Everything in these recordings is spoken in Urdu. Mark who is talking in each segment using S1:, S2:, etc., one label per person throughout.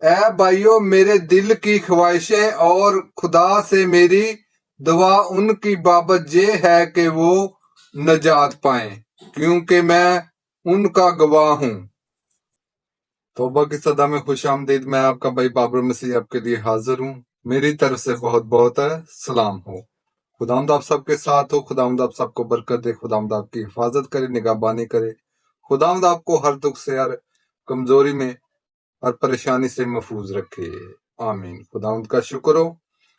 S1: اے بھائیوں، میرے دل کی خواہشیں اور خدا سے میری دعا ان کی بابت یہ ہے کہ وہ نجات پائیں، کیونکہ میں ان کا گواہ ہوں۔ توبہ کی صدا میں خوش آمدید۔ میں آپ کا بھائی بابر مسیح آپ کے لیے حاضر ہوں۔ میری طرف سے بہت بہت سلام ہو۔ خداوند آپ سب کے ساتھ ہو۔ خداوند آپ سب کو برکت دے۔ خداوند آپ کی حفاظت کرے، نگہبانی کرے۔ خداوند آپ کو ہر دکھ سے، ہر کمزوری میں، ہر پریشانی سے محفوظ رکھے۔ آمین۔ خداوند کا شکر ہو۔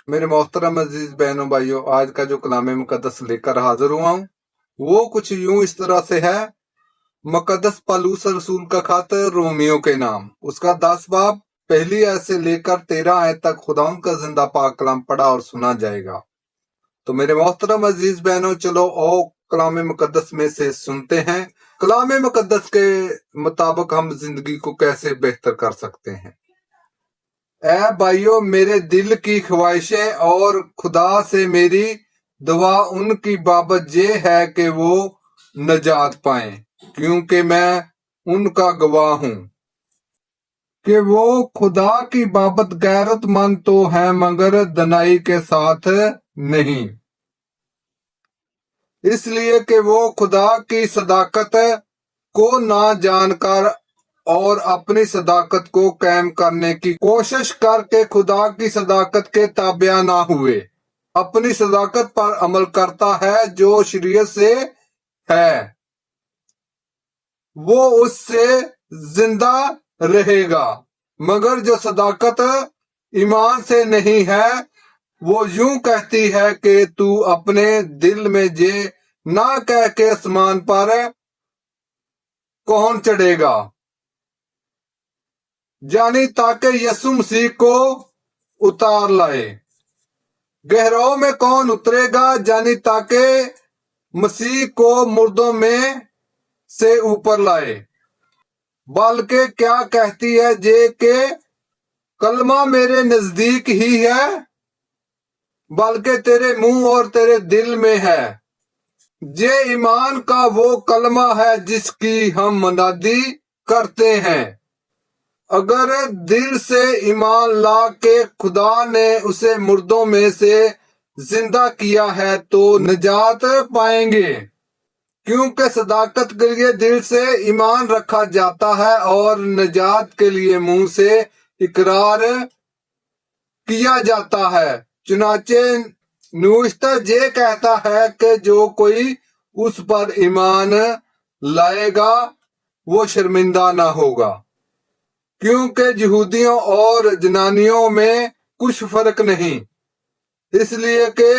S1: میرے محترم عزیز بہنوں بھائیوں، آج کا جو کلام مقدس لے کر حاضر ہوا ہوں وہ کچھ یوں اس طرح سے ہے۔ مقدس پالوس رسول کا خط رومیو کے نام، اس کا 10 باب پہلی آیت سے لے کر 13 آیت تک خداوند کا زندہ پاک کلام پڑھا اور سنا جائے گا۔ تو میرے محترم عزیز بہنوں، چلو او کلام مقدس میں سے سنتے ہیں کلام مقدس کے مطابق ہم زندگی کو کیسے بہتر کر سکتے ہیں۔ اے بھائیوں، میرے دل کی خواہشیں اور خدا سے میری دعا ان کی بابت یہ ہے کہ وہ نجات پائیں، کیونکہ میں ان کا گواہ ہوں کہ وہ خدا کی بابت غیرت مند تو ہیں مگر دنائی کے ساتھ نہیں، اس لیے کہ وہ خدا کی صداقت کو نہ جان کر اور اپنی صداقت کو قائم کرنے کی کوشش کر کے خدا کی صداقت کے تابع نہ ہوئے، اپنی صداقت پر عمل کرتا ہے جو شریعت سے ہے، وہ اس سے زندہ رہے گا۔ مگر جو صداقت ایمان سے نہیں ہے وہ یوں کہتی ہے کہ تو اپنے دل میں یہ نہ کہہ کے آسمان پر کون چڑھے گا، یعنی تاکہ یسوع مسیح کو اتار لائے۔ گہراؤں میں کون اترے گا، یعنی تاکہ مسیح کو مردوں میں سے اوپر لائے۔ بلکہ کیا کہتی ہے یہ کہ کلمہ میرے نزدیک ہی ہے، بلکہ تیرے منہ اور تیرے دل میں ہے۔ یہ ایمان کا وہ کلمہ ہے جس کی ہم منادی کرتے ہیں۔ اگر دل سے ایمان لا کے خدا نے اسے مردوں میں سے زندہ کیا ہے تو نجات پائیں گے، کیونکہ صداقت کے لیے دل سے ایمان رکھا جاتا ہے اور نجات کے لیے منہ سے اقرار کیا جاتا ہے۔ چنانچہ نوشتہ یہ کہتا ہے کہ جو کوئی اس پر ایمان لائے گا وہ شرمندہ نہ ہوگا، کیونکہ یہودیوں اور جنانیوں میں کچھ فرق نہیں، اس لیے کہ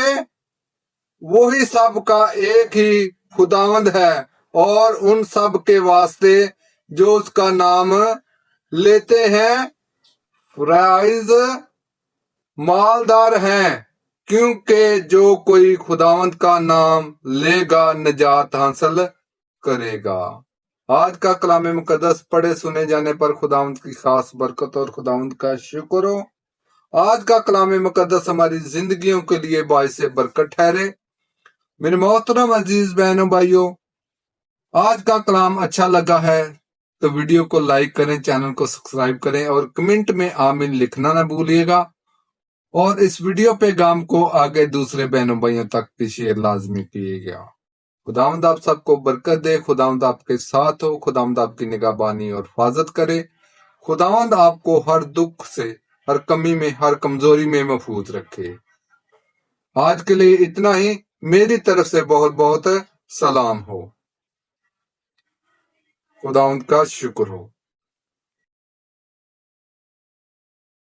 S1: وہی سب کا ایک ہی خداوند ہے اور ان سب کے واسطے جو اس کا نام لیتے ہیں فرائض مالدار ہیں، کیونکہ جو کوئی خداوند کا نام لے گا نجات حاصل کرے گا۔ آج کا کلام مقدس پڑھے سنے جانے پر خداوند کی خاص برکت اور خداوند کا شکر ہو۔ آج کا کلام مقدس ہماری زندگیوں کے لیے باعث برکت ٹھہرے۔ میرے محترم عزیز بہنوں بھائیوں، آج کا کلام اچھا لگا ہے تو ویڈیو کو لائک کریں، چینل کو سبسکرائب کریں اور کمنٹ میں آمین لکھنا نہ بھولیے گا، اور اس ویڈیو پیغام کو آگے دوسرے بہنوں بھائیوں تک بھی شیئر لازمی کیے گا۔ خداوند آپ سب کو برکت دے، خداوند آپ کے ساتھ ہو، خداوند آپ کی نگہبانی اور حفاظت کرے، خداوند آپ کو ہر دکھ سے، ہر کمی میں، ہر کمزوری میں محفوظ رکھے۔ آج کے لیے اتنا ہی۔ میری طرف سے بہت بہت سلام ہو۔ خداوند کا شکر ہو۔